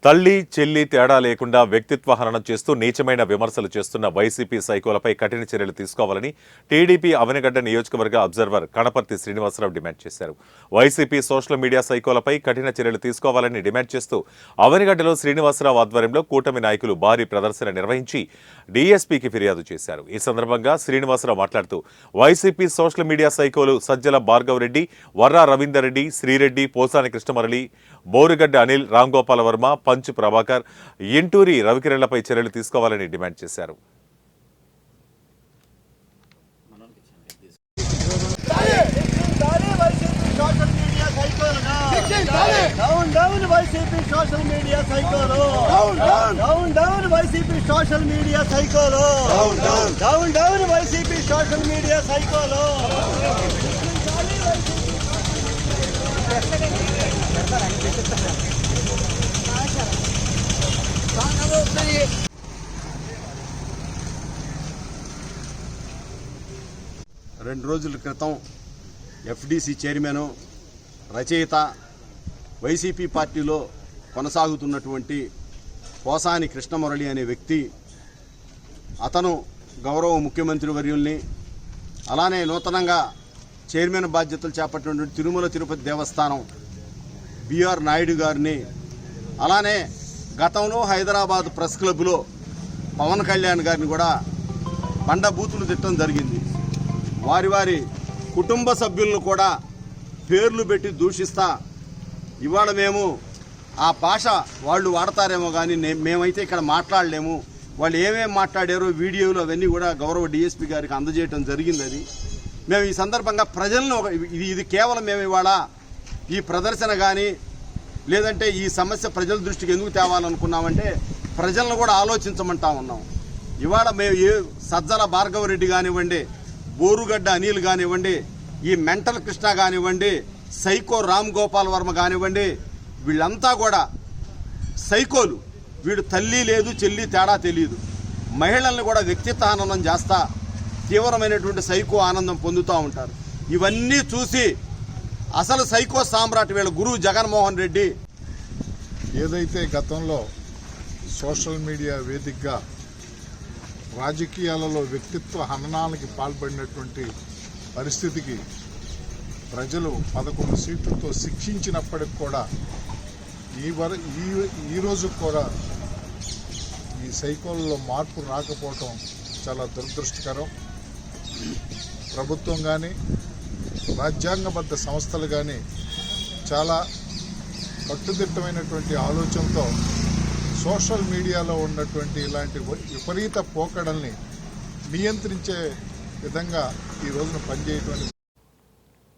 తల్లి చెల్లి తేడా లేకుండా వ్యక్తిత్వ హననం చేస్తూ నీచమైన విమర్శలు చేస్తున్న వైసీపీ సైకోలపై కఠిన చర్యలు తీసుకోవాలని టీడీపీ అవనిగడ్డ నియోజకవర్గ అబ్జర్వర్ కణపర్తి శ్రీనివాసరావు డిమాండ్ చేశారు. వైసీపీ సోషల్ మీడియా సైకోలపై కఠిన చర్యలు తీసుకోవాలని డిమాండ్ చేస్తూ అవనిగడ్డలో శ్రీనివాసరావు ఆధ్వర్యంలో కూటమి నాయకులు భారీ ప్రదర్శన నిర్వహించి డీఎస్పీకి ఫిర్యాదు చేశారు. ఈ సందర్భంగా శ్రీనివాసరావు మాట్లాడుతూ వైసీపీ సోషల్ మీడియా సైకోలు సజ్జల భార్గవ్ రెడ్డి, వర్రా రవీందర్ రెడ్డి, శ్రీరెడ్డి, పోసాని కృష్ణమురళి, బోరుగడ్డ అనిల్, రాంగోపాల వర్మ, పంచ్ ప్రభాకర్, ఇంటూరి రవికిరణ్లపై చర్యలు తీసుకోవాలని డిమాండ్ చేశారు. రెండు రోజుల క్రితం ఎఫ్డీసీ చైర్మన్, రచయిత, వైసీపీ పార్టీలో కొనసాగుతున్నటువంటి పోసాని కృష్ణమురళి అనే వ్యక్తి, అతను గౌరవ ముఖ్యమంత్రి వర్యుల్ని, అలానే నూతనంగా చైర్మన్ బాధ్యతలు చేపట్టినటువంటి తిరుమల తిరుపతి దేవస్థానం బిఆర్ నాయుడు గారిని, అలానే గతంలో హైదరాబాద్ ప్రెస్ క్లబ్లో పవన్ కళ్యాణ్ గారిని కూడా బండబూతులు తిట్టడం జరిగింది. వారి కుటుంబ సభ్యులను కూడా పేర్లు పెట్టి దూషిస్తా, ఇవాళ మేము ఆ భాష వాళ్ళు వాడతారేమో కానీ మేమైతే ఇక్కడ మాట్లాడలేము, వాళ్ళు ఏమేమి మాట్లాడారో వీడియోలు అవన్నీ కూడా గౌరవ డీఎస్పీ గారికి అందజేయడం జరిగింది. అది మేము ఈ సందర్భంగా ప్రజలను ఇది కేవలం మేము ఇవాళ ఈ ప్రదర్శన కానీ లేదంటే ఈ సమస్య ప్రజల దృష్టికి ఎందుకు తేవాలనుకున్నామంటే ప్రజలను కూడా ఆలోచించమంటా ఉన్నాం. ఇవాళ మేము సజ్జల భార్గవ రెడ్డి కానివ్వండి, బోరుగడ్డ అనిల్ కానివ్వండి, ఈ మెంటల్ కృష్ణ కానివ్వండి, సైకో రామ్ గోపాల్ వర్మ కానివ్వండి, వీళ్ళంతా కూడా సైకోలు. వీడు తల్లి లేదు చెల్లి తేడా తెలియదు. మహిళల్ని కూడా వ్యక్తిత్వ ఆనందం చేస్తా తీవ్రమైనటువంటి సైకో ఆనందం పొందుతూ ఉంటారు. ఇవన్నీ చూసి అసలు సైకో సామ్రాట్ వీళ్ళ గురువు జగన్మోహన్ రెడ్డి ఏదైతే గతంలో సోషల్ మీడియా వేదికగా రాజకీయాలలో వ్యక్తిత్వ హననానికి పాల్పడినటువంటి పరిస్థితికి ప్రజలు 11 సీట్లతో శిక్షించినప్పటికి కూడా ఈ రోజు కూడా ఈ సైకోల్లో మార్పు రాకపోవటం చాలా దురదృష్టకరం. ప్రభుత్వం కానీ రాజ్యాంగబద్ధ సంస్థలు కానీ చాలా కట్టుదిట్టమైనటువంటి ఆలోచనతో సోషల్ మీడియాలో ఉన్నటువంటి ఇలాంటి విపరీత పోకడల్ని నియంత్రించే విధంగా ఈ రోజున పనిచేయటువంటి